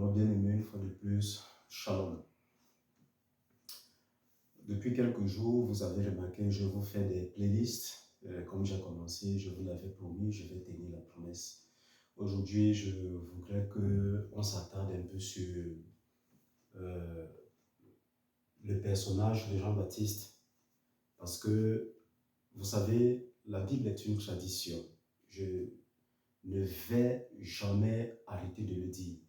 Alors, bien aimé, une fois de plus, shalom. Depuis quelques jours, vous avez remarqué, je vous fais des playlists. Comme j'ai commencé, je vous l'avais promis, je vais tenir la promesse. Aujourd'hui, je voudrais qu'on s'attarde un peu sur euh, le personnage de Jean-Baptiste. Parce que, vous savez, la Bible est une tradition. Je ne vais jamais arrêter de le dire.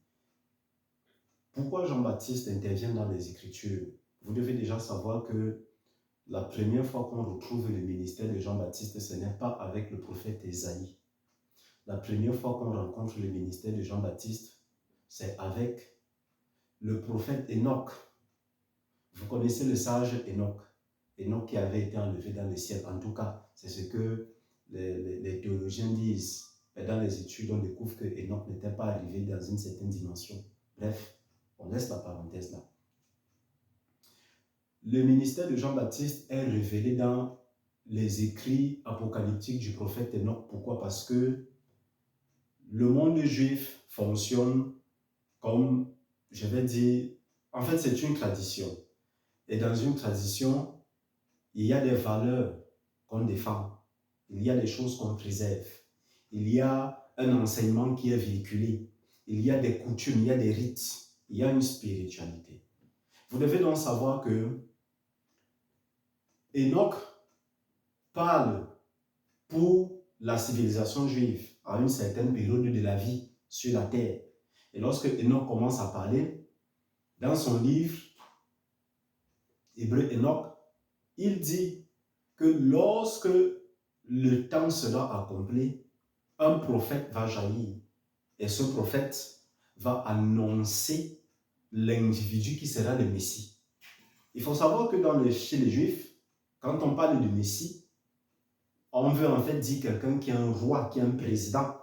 Pourquoi Jean-Baptiste intervient dans les Écritures? Vous devez déjà savoir que la première fois qu'on retrouve le ministère de Jean-Baptiste, ce n'est pas avec le prophète Ésaïe. La première fois qu'on rencontre le ministère de Jean-Baptiste, c'est avec le prophète Enoch. Vous connaissez le sage Enoch. Enoch qui avait été enlevé dans le ciel. En tout cas, c'est ce que les théologiens disent. Mais dans les études, on découvre que Enoch n'était pas arrivé dans une certaine dimension. Bref, on laisse la parenthèse là. Le ministère de Jean-Baptiste est révélé dans les écrits apocalyptiques du prophète Enoch. Pourquoi? Parce que le monde juif fonctionne comme, je vais dire, en fait c'est une tradition. Et dans une tradition, il y a des valeurs qu'on défend. Il y a des choses qu'on préserve. Il y a un enseignement qui est véhiculé. Il y a des coutumes, il y a des rites. Il y a une spiritualité. Vous devez donc savoir que Enoch parle pour la civilisation juive à une certaine période de la vie sur la terre. Et lorsque Enoch commence à parler, dans son livre hébreu Enoch, il dit que lorsque le temps sera accompli, un prophète va jaillir. Et ce prophète va annoncer l'individu qui sera le Messie. Il faut savoir que chez les Juifs, quand on parle de Messie, on veut en fait dire quelqu'un qui est un roi, qui est un président.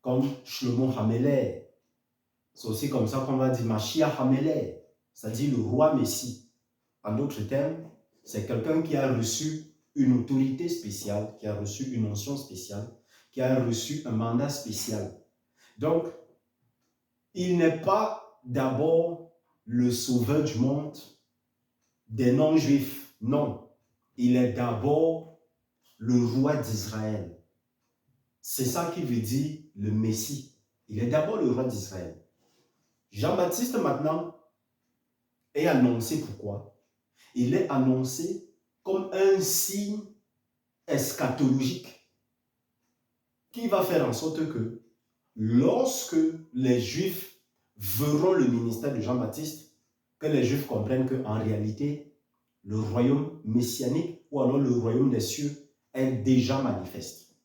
Comme Shlomo Hamelech. C'est aussi comme ça qu'on va dire Mashiach Hamelech, c'est-à-dire le roi Messie. En d'autres termes, c'est quelqu'un qui a reçu une autorité spéciale, qui a reçu une onction spéciale, qui a reçu un mandat spécial. Donc, il n'est pas d'abord le sauveur du monde des non-juifs. Non, il est d'abord le roi d'Israël. C'est ça qui veut dire le Messie. Il est d'abord le roi d'Israël. Jean-Baptiste maintenant est annoncé pourquoi? Il est annoncé comme un signe eschatologique qui va faire en sorte que lorsque les Juifs verront le ministère de Jean-Baptiste, que les Juifs comprennent qu'en réalité, le royaume messianique ou alors le royaume des cieux est déjà manifeste.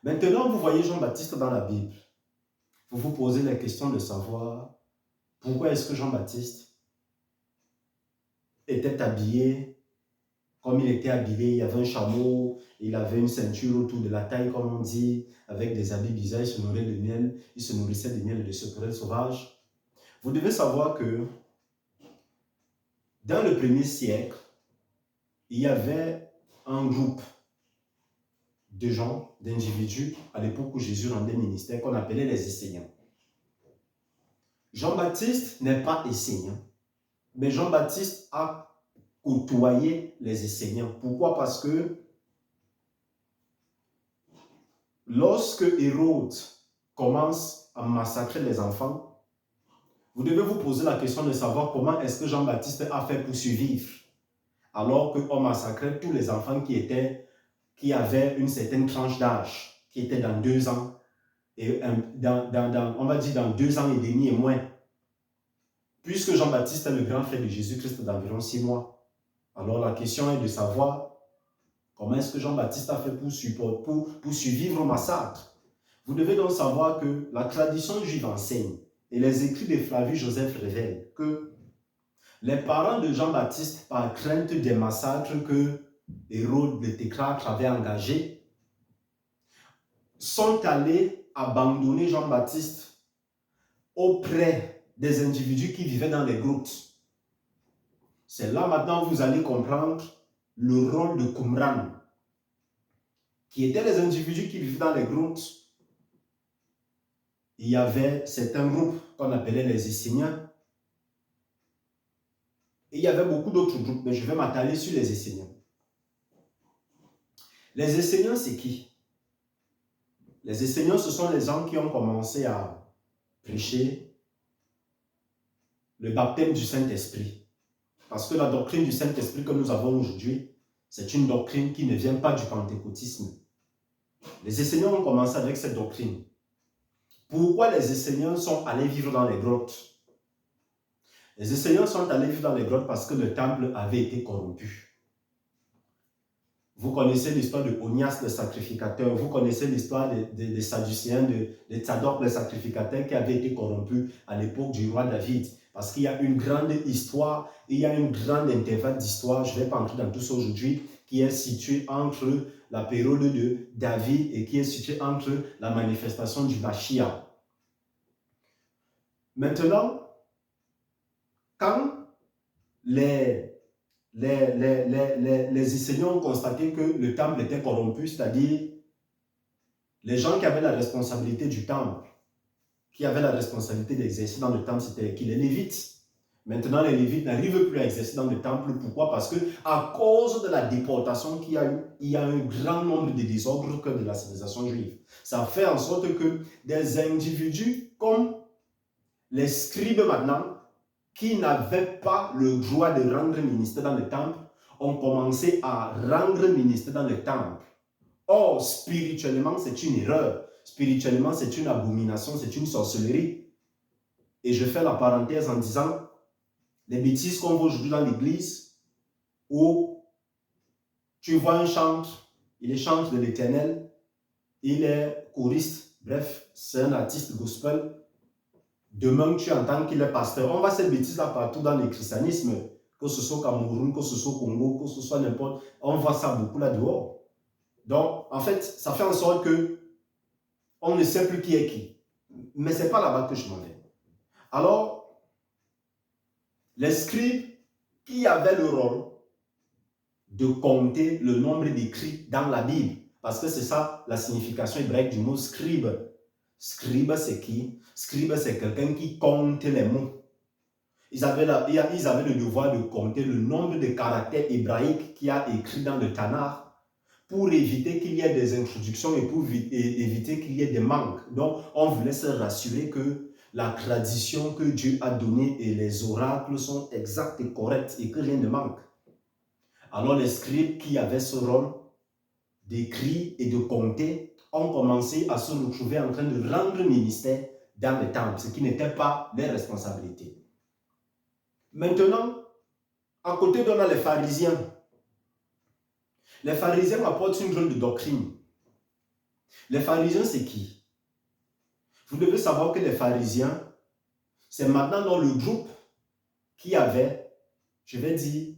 Maintenant, vous voyez Jean-Baptiste dans la Bible. Vous vous posez la question de savoir pourquoi est-ce que Jean-Baptiste était habillé comme il était habillé. Il y avait un chameau, il avait une ceinture autour de la taille, comme on dit, avec des habits bizarres. Il se nourrissait de miel, et de sauterelles sauvages. Vous devez savoir que dans le 1er siècle, il y avait un groupe de gens, d'individus, à l'époque où Jésus rendait ministère, qu'on appelait les Esséniens. Jean-Baptiste n'est pas Essénien, mais Jean-Baptiste a côtoyé les Esséniens. Pourquoi? Parce que lorsque Hérode commence à massacrer les enfants, vous devez vous poser la question de savoir comment est-ce que Jean-Baptiste a fait pour survivre, alors qu'on massacrait tous les enfants qui avaient une certaine tranche d'âge, qui étaient dans 2 ans, et on va dire dans 2 ans et demi et moins. Puisque Jean-Baptiste est le grand frère de Jésus-Christ d'environ 6 mois. Alors la question est de savoir comment est-ce que Jean-Baptiste a fait pour survivre au massacre. Vous devez donc savoir que la tradition juive enseigne, et les écrits de Flavius Joseph révèlent que les parents de Jean-Baptiste, par crainte des massacres que Hérode le Tétrarque avait engagés, sont allés abandonner Jean-Baptiste auprès des individus qui vivaient dans les grottes. C'est là maintenant que vous allez comprendre le rôle de Qumran, qui étaient les individus qui vivaient dans les grottes. il y avait certains groupes qu'on appelait les Esséniens. Et il y avait beaucoup d'autres groupes, mais je vais m'attarder sur les Esséniens. Les Esséniens, c'est qui? Les Esséniens, ce sont les gens qui ont commencé à prêcher le baptême du Saint-Esprit. Parce que la doctrine du Saint-Esprit que nous avons aujourd'hui, c'est une doctrine qui ne vient pas du pentecôtisme. Les Esséniens ont commencé avec cette doctrine. Pourquoi les Esséniens sont allés vivre dans les grottes? Les Esséniens sont allés vivre dans les grottes parce que le temple avait été corrompu. Vous connaissez l'histoire de Onias, le sacrificateur. Vous connaissez l'histoire des Sadducéens, de Tsadok, le sacrificateur, qui avait été corrompu à l'époque du roi David. Parce qu'il y a une grande histoire, il y a une grande intervalle d'histoire, je ne vais pas entrer dans tout ça aujourd'hui, qui est située entre la période de David et qui est située entre la manifestation du Mashiach. Maintenant, quand les enseignants ont constaté que le temple était corrompu, c'est-à-dire les gens qui avaient la responsabilité du temple, qui avaient la responsabilité d'exercer dans le temple, c'était qui? Les Lévites. Maintenant, les Lévites n'arrivent plus à exercer dans le temple. Pourquoi? Parce que à cause de la déportation qu'il y a eu, il y a un grand nombre de désordres que de la civilisation juive. Ça fait en sorte que des individus comme les scribes maintenant, qui n'avaient pas le droit de rendre ministère dans le temple, ont commencé à rendre ministère dans le temple. Or, spirituellement, c'est une erreur. Spirituellement, c'est une abomination, c'est une sorcellerie. Et je fais la parenthèse en disant, les bêtises qu'on voit aujourd'hui dans l'église, où tu vois un chantre, il est chantre de l'Éternel, il est choriste, bref, c'est un artiste gospel. Demain, tu entends qu'il est pasteur. On voit cette bêtise-là partout dans le christianisme, que ce soit au Cameroun, que ce soit au Congo, que ce soit n'importe. On voit ça beaucoup là dehors. Donc, en fait, ça fait en sorte que on ne sait plus qui est qui. Mais ce n'est pas là-bas que je m'en vais. Alors, les scribes qui avaient le rôle de compter le nombre d'écrits dans la Bible, parce que c'est ça la signification hébraïque du mot scribe. Scribe, c'est qui? Scribe, c'est quelqu'un qui compte les mots. Ils avaient le devoir de compter le nombre de caractères hébraïques qu'il y a écrit dans le Tanakh pour éviter qu'il y ait des introductions et pour éviter qu'il y ait des manques. Donc, on voulait se rassurer que la tradition que Dieu a donnée et les oracles sont exacts et corrects et que rien ne manque. Alors, les scribes qui avaient ce rôle d'écrire et de compter ont commencé à se retrouver en train de rendre ministère dans le temple, ce qui n'était pas leur responsabilité. Maintenant, à côté d'eux, on a les pharisiens. Les pharisiens apportent une drôle de doctrine. Les pharisiens, c'est qui? Vous devez savoir que les pharisiens, c'est maintenant dans le groupe qui avait, je vais dire,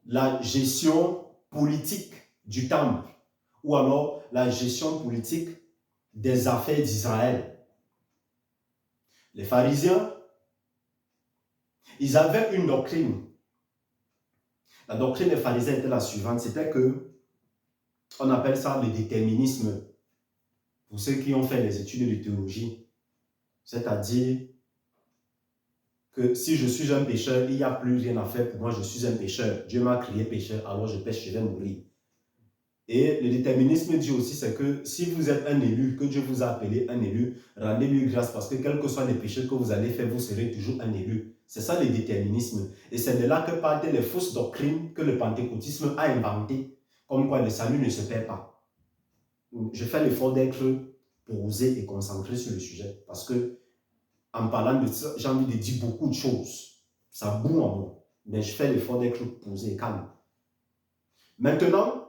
la gestion politique du temple, ou alors la gestion politique des affaires d'Israël. Les pharisiens, ils avaient une doctrine. La doctrine des pharisiens était la suivante, c'était que, on appelle ça le déterminisme. Pour ceux qui ont fait les études de théologie, c'est-à-dire que si je suis un pécheur, il n'y a plus rien à faire pour moi, je suis un pécheur. Dieu m'a créé pécheur, alors je pêche, je vais mourir. Et le déterminisme dit aussi, c'est que si vous êtes un élu, que Dieu vous a appelé un élu, rendez-lui grâce parce que quels que soient les péchés que vous allez faire, vous serez toujours un élu. C'est ça le déterminisme. Et c'est de là que partent les fausses doctrines que le pentecôtisme a inventées, comme quoi le salut ne se perd pas. Je fais l'effort d'être posé et concentré sur le sujet parce que en parlant de ça, j'ai envie de dire beaucoup de choses. Ça boue en moi, mais je fais l'effort d'être posé et calme. Maintenant,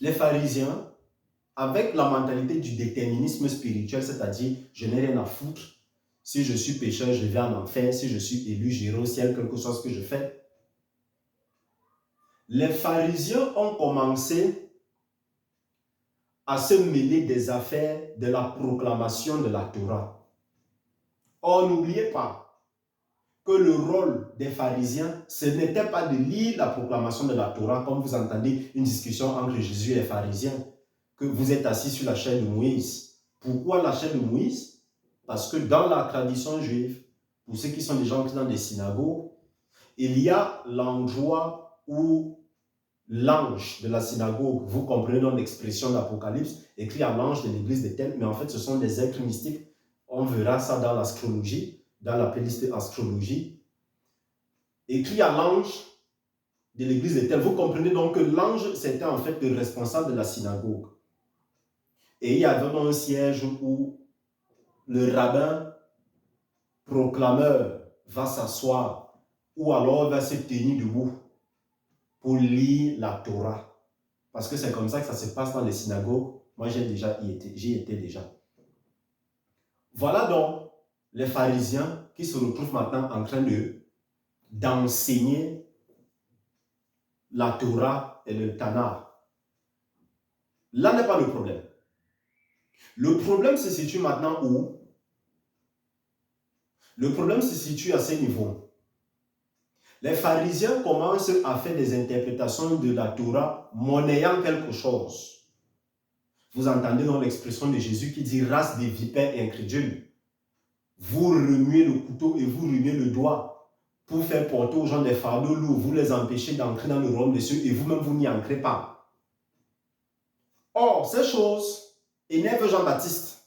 les pharisiens, avec la mentalité du déterminisme spirituel, c'est-à-dire je n'ai rien à foutre, si je suis pécheur, je vais en enfer, si je suis élu, j'irai au ciel, quel que soit ce que je fais. Les pharisiens ont commencé à se mêler des affaires de la proclamation de la Torah. Or, n'oubliez pas que le rôle des pharisiens, ce n'était pas de lire la proclamation de la Torah, comme vous entendez une discussion entre Jésus et les pharisiens, que vous êtes assis sur la chaise de Moïse. Pourquoi la chair de Moïse? Parce que dans la tradition juive, pour ceux qui sont déjà entrés dans des synagogues, il y a l'endroit où l'ange de la synagogue, vous comprenez dans l'expression d'Apocalypse, écrit à l'ange de l'église de tel, mais en fait ce sont des êtres mystiques. On verra ça dans l'astrologie, dans la playlist astrologie. Écrit à l'ange de l'église de tel. Vous comprenez donc que l'ange, c'était en fait le responsable de la synagogue. Et il y avait un siège où le rabbin proclameur va s'asseoir ou alors va se tenir debout pour lire la Torah. Parce que c'est comme ça que ça se passe dans les synagogues. Moi, j'y étais déjà. Voilà donc les pharisiens qui se retrouvent maintenant en train d'enseigner la Torah et le Tanakh. Là n'est pas le problème. Le problème se situe maintenant où? Le problème se situe à ce niveau. Les pharisiens commencent à faire des interprétations de la Torah monnayant quelque chose. Vous entendez dans l'expression de Jésus qui dit « race des vipères incrédules ». Vous remuez le couteau et vous remuez le doigt pour faire porter aux gens des fardeaux lourds. Vous les empêchez d'entrer dans le royaume des cieux et vous-même, vous n'y entrez pas. Or, ces choses énervent Jean-Baptiste.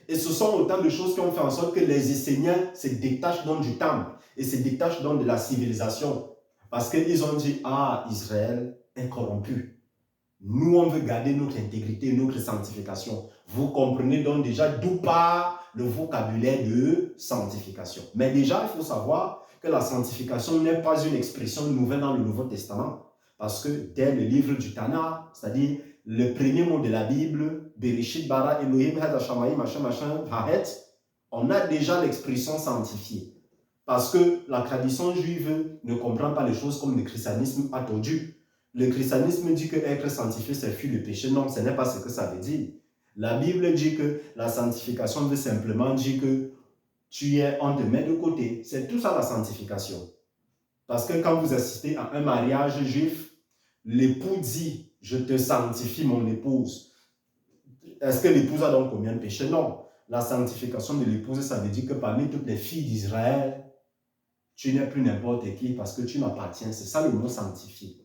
Et ce sont autant de choses qui ont fait en sorte que les Esséniens se détachent donc du temple et se détachent donc de la civilisation. Parce qu'ils ont dit « Ah, Israël est corrompu. Nous, on veut garder notre intégrité, notre sanctification. » Vous comprenez donc déjà d'où part le vocabulaire de sanctification. Mais déjà, il faut savoir que la sanctification n'est pas une expression nouvelle dans le Nouveau Testament. Parce que dès le livre du Tanakh, c'est-à-dire le premier mot de la Bible, Bereshit bara Elohim had Hashamayim machin machin vahet, on a déjà l'expression sanctifiée. Parce que la tradition juive ne comprend pas les choses comme le christianisme a tordu. Le christianisme dit que être sanctifié, c'est fuir le péché. Non, ce n'est pas ce que ça veut dire. La Bible dit que la sanctification veut simplement dire que on te met de côté. C'est tout ça la sanctification. Parce que quand vous assistez à un mariage juif, l'époux dit « Je te sanctifie, mon épouse ». Est-ce que l'épouse a donc combien de péchés? Non. La sanctification de l'épouse, ça veut dire que parmi toutes les filles d'Israël, tu n'es plus n'importe qui parce que tu m'appartiens. C'est ça le mot sanctifié.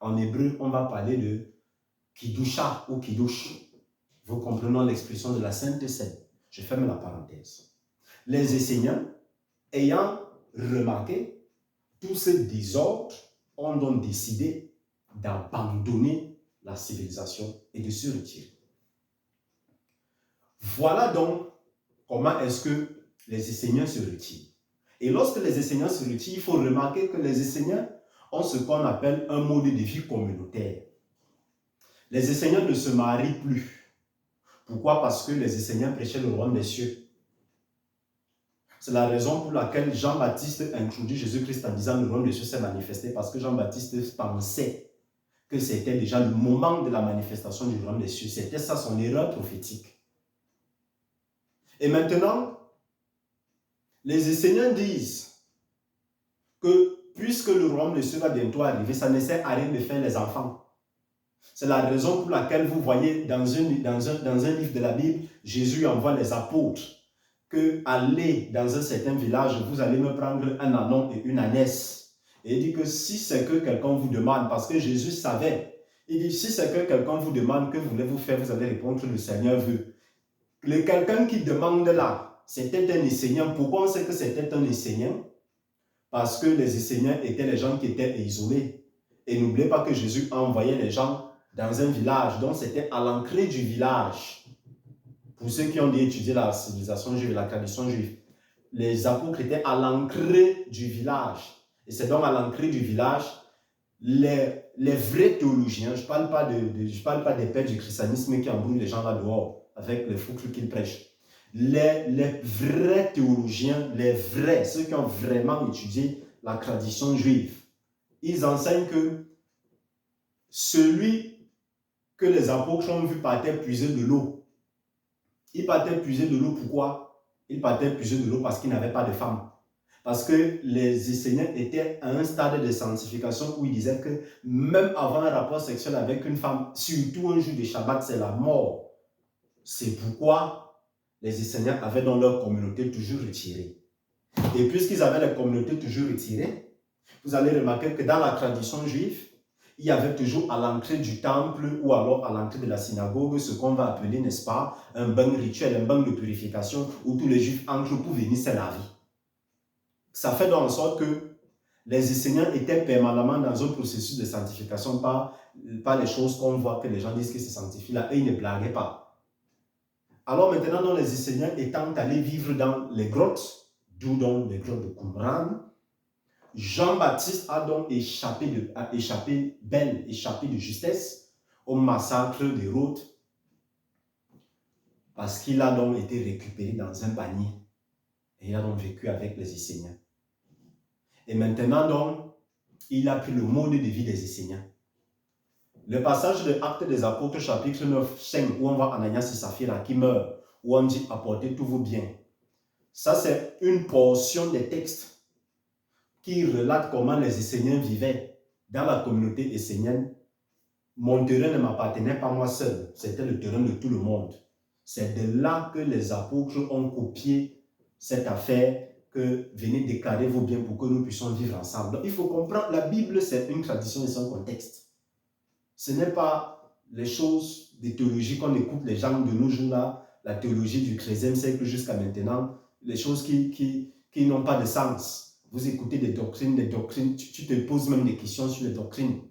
En hébreu, on va parler de Kiddusha ou Kiddush. Vous comprenez l'expression de la Sainte Seine. Je ferme la parenthèse. Les Esséniens, ayant remarqué tout ce désordre, ont donc décidé d'abandonner la civilisation et de se retirer. Voilà donc comment est-ce que les Esséniens se retirent. Et lorsque les Esséniens se retirent, il faut remarquer que les Esséniens ont ce qu'on appelle un mode de vie communautaire. Les Esséniens ne se marient plus. Pourquoi? Parce que les Esséniens prêchaient le royaume des cieux. C'est la raison pour laquelle Jean-Baptiste introduit Jésus-Christ en disant le royaume des cieux s'est manifesté, parce que Jean-Baptiste pensait que c'était déjà le moment de la manifestation du royaume des cieux. C'était ça son erreur prophétique. Et maintenant, les Esséniens disent que puisque le royaume des cieux va bientôt arriver, ça ne sert à rien de faire les enfants. C'est la raison pour laquelle vous voyez dans un livre de la Bible, Jésus envoie les apôtres que allez dans un certain village, vous allez me prendre un ânon et une ânesse. Et il dit que si c'est que quelqu'un vous demande, parce que Jésus savait, il dit si c'est que quelqu'un vous demande que voulez-vous faire, vous allez répondre le Seigneur veut. Le quelqu'un qui demande là, c'était un Essénien. Pourquoi on sait que c'était un Essénien? Parce que les Esséniens étaient les gens qui étaient isolés. Et n'oubliez pas que Jésus a envoyé les gens dans un village, donc c'était à l'entrée du village. Pour ceux qui ont dû étudier la civilisation juive, la tradition juive, les apôtres étaient à l'entrée du village. Et c'est donc à l'entrée du village, les vrais théologiens, je ne parle pas des pères du christianisme qui embrouillent les gens là dehors avec les foucles qu'ils prêchent. Les vrais théologiens, ceux qui ont vraiment étudié la tradition juive, ils enseignent que celui que les apôtres ont vu partait puiser de l'eau. Il partait puiser de l'eau, pourquoi? Il partait puiser de l'eau parce qu'il n'avait pas de femme. Parce que les Esséniens étaient à un stade de sanctification où ils disaient que même avant un rapport sexuel avec une femme, surtout un jour de Shabbat, c'est la mort. C'est pourquoi les enseignants avaient dans leur communauté toujours retiré. Et puisqu'ils avaient la communauté toujours retirée, vous allez remarquer que dans la tradition juive, il y avait toujours à l'entrée du temple ou alors à l'entrée de la synagogue ce qu'on va appeler, n'est-ce pas, un bain rituel, un bain de purification où tous les juifs entrent pour venir se laver. Ça fait donc en sorte que les enseignants étaient permanemment dans un processus de sanctification par les choses qu'on voit que les gens disent que se sanctifient là, et ils ne blaguaient pas. Alors maintenant, donc, les enseignants étant allés vivre dans les grottes, d'où donc les grottes de Qumran, Jean-Baptiste a donc échappé de justesse au massacre d'Hérode parce qu'il a donc été récupéré dans un panier et il a donc vécu avec les enseignants. Et maintenant donc, il a pris le mode de vie des enseignants. Le passage de Actes des Apôtres chapitre 9, 5 où on voit Ananias et Saphira qui meurent, où on dit apportez tous vos biens. Ça c'est une portion des textes qui relate comment les enseignants vivaient dans la communauté essénienne. Mon terrain ne m'appartenait pas moi seul, c'était le terrain de tout le monde. C'est de là que les apôtres ont copié cette affaire que venez déclarer vos biens pour que nous puissions vivre ensemble. Donc, il faut comprendre, la Bible c'est une tradition et son contexte. Ce n'est pas les choses des théologies qu'on écoute les gens de nos jours là, la théologie du XIIIe siècle jusqu'à maintenant, les choses qui n'ont pas de sens. Vous écoutez des doctrines, tu te poses même des questions sur les doctrines.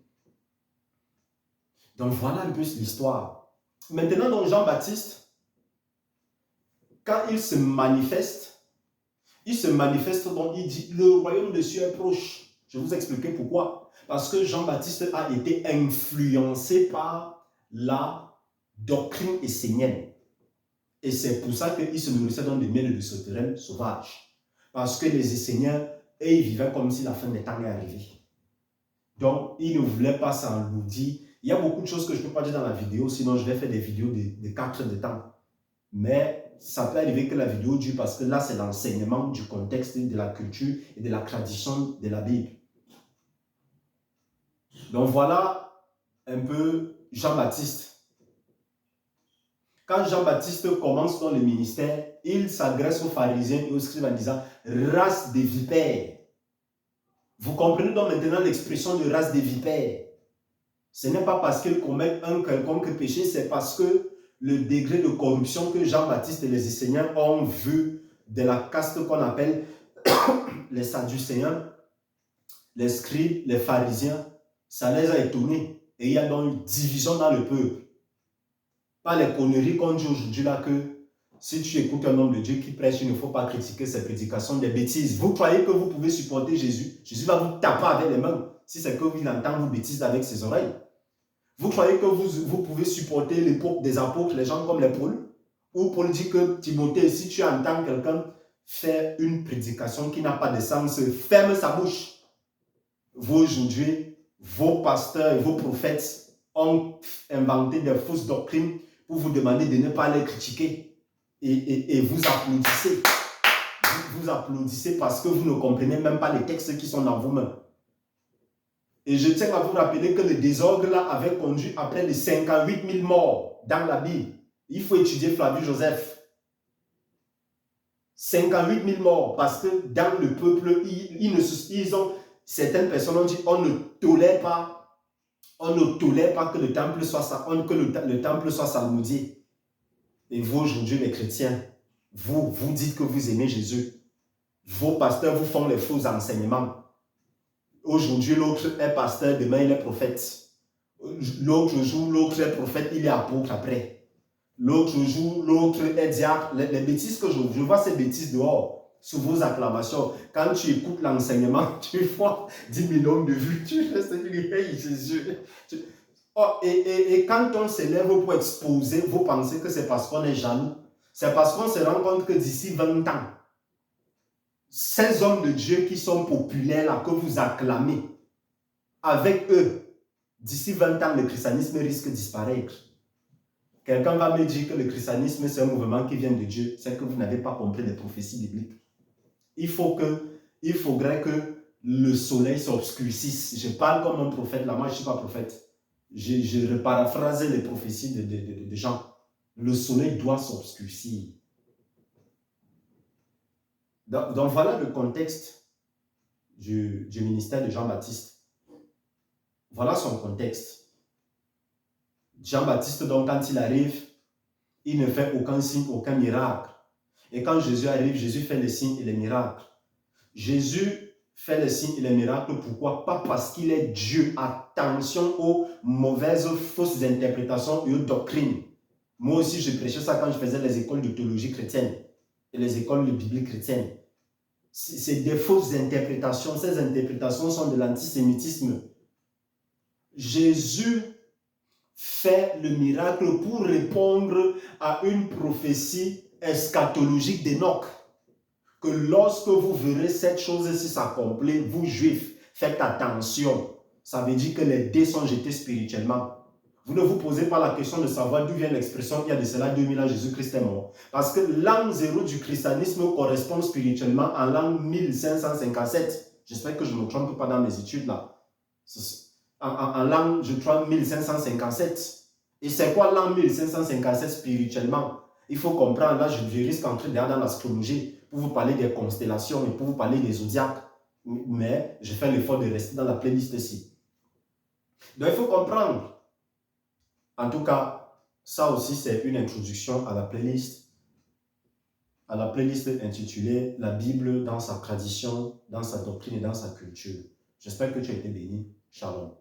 Donc voilà un peu l'histoire. Maintenant, donc Jean-Baptiste, quand il se manifeste donc il dit le royaume de Dieu est proche. Je vais vous expliquer pourquoi. Parce que Jean-Baptiste a été influencé par la doctrine essénienne. Et c'est pour ça qu'il se nourrissait dans des miels de sauterelles sauvages. Parce que les Esséniens, et ils vivaient comme si la fin des temps est arrivée. Donc, ils ne voulaient pas s'enloudir. Il y a beaucoup de choses que je ne peux pas dire dans la vidéo, sinon je vais faire des vidéos de 4 heures de temps. Mais ça peut arriver que la vidéo dure parce que là, c'est l'enseignement du contexte de la culture et de la tradition de la Bible. Donc, voilà un peu Jean-Baptiste. Quand Jean-Baptiste commence dans le ministère, il s'adresse aux pharisiens et aux scribes en disant « race des vipères ». Vous comprenez donc maintenant l'expression de race des vipères. Ce n'est pas parce qu'ils commettent un quelconque péché, c'est parce que le degré de corruption que Jean-Baptiste et les enseignants ont vu de la caste qu'on appelle les Sadducéens, les scribes, les pharisiens, ça les a étonnés. Et il y a donc une division dans le peuple. Pas les conneries qu'on dit aujourd'hui là que si tu écoutes un homme de Dieu qui prêche, il ne faut pas critiquer ses prédications, des bêtises. Vous croyez que vous pouvez supporter Jésus? Jésus va vous taper avec les mains si c'est que vous entend vous bêtises avec ses oreilles. Vous croyez que vous pouvez supporter l'époque des apôtres, les gens comme les Paul? Ou Paul dit que Timothée, si tu entends quelqu'un faire une prédication qui n'a pas de sens, ferme sa bouche. Vous aujourd'hui, vos pasteurs et vos prophètes ont inventé des fausses doctrines pour vous demander de ne pas les critiquer. Et vous applaudissez. Vous applaudissez parce que vous ne comprenez même pas les textes qui sont dans vos mains. Et je tiens à vous rappeler que le désordre là avait conduit à près de 58 000 morts dans la Bible. Il faut étudier Flavius Joseph. 58 000 morts parce que dans le peuple, certaines personnes ont dit on ne tolère pas que le temple soit salmodié. Et vous aujourd'hui les chrétiens, vous dites que vous aimez Jésus. Vos pasteurs vous font les faux enseignements. Aujourd'hui, l'autre est pasteur, demain il est prophète. L'autre jour, l'autre est prophète, il est apôtre après. L'autre jour, l'autre est diacre. Les bêtises que je vois ces bêtises dehors, sous vos acclamations. Quand tu écoutes l'enseignement, tu vois 10 millions de vues, tu restes hey, Jésus. Et quand on s'élève pour exposer, vous pensez que c'est parce qu'on est jaloux. C'est parce qu'on se rend compte que d'ici 20 ans, ces hommes de Dieu qui sont populaires là, que vous acclamez, avec eux, d'ici 20 ans, le christianisme risque de disparaître. Quelqu'un va me dire que le christianisme, c'est un mouvement qui vient de Dieu. C'est que vous n'avez pas compris les prophéties bibliques. Il faudrait que le soleil s'obscurcisse. Je parle comme un prophète, là, moi je ne suis pas prophète. Je reparaphrase les prophéties de Jean. le soleil doit s'obscurcir. Donc voilà le contexte du ministère de Jean-Baptiste. Voilà son contexte. Jean-Baptiste, donc, quand il arrive, il ne fait aucun signe, aucun miracle. Et quand Jésus arrive, Jésus fait les signes et les miracles. Jésus fait les signes et les miracles. Pourquoi? Pas parce qu'il est Dieu. Attention aux mauvaises, fausses interprétations et aux doctrines. Moi aussi, je prêchais ça quand je faisais les écoles de théologie chrétienne et les écoles de Bible chrétienne. C'est des fausses interprétations. Ces interprétations sont de l'antisémitisme. Jésus fait le miracle pour répondre à une prophétie eschatologique d'Enoch. Que lorsque vous verrez cette chose-ci s'accomplir, vous juifs, faites attention. Ça veut dire que les dés sont jetés spirituellement. Vous ne vous posez pas la question de savoir d'où vient l'expression il y a de cela 2000 ans Jésus-Christ est mort. Parce que l'an 0 du christianisme correspond spirituellement à l'an 1557. J'espère que je ne me trompe pas dans mes études là. En l'an, je crois, 1557. Et c'est quoi l'an 1557 spirituellement? Il faut comprendre, là, je risque d'entrer dans l'astrologie pour vous parler des constellations et pour vous parler des zodiaques. Mais je fais l'effort de rester dans la playlist ici. Donc, il faut comprendre. En tout cas, ça aussi, c'est une introduction à la playlist intitulée La Bible dans sa tradition, dans sa doctrine et dans sa culture. J'espère que tu as été béni. Shalom.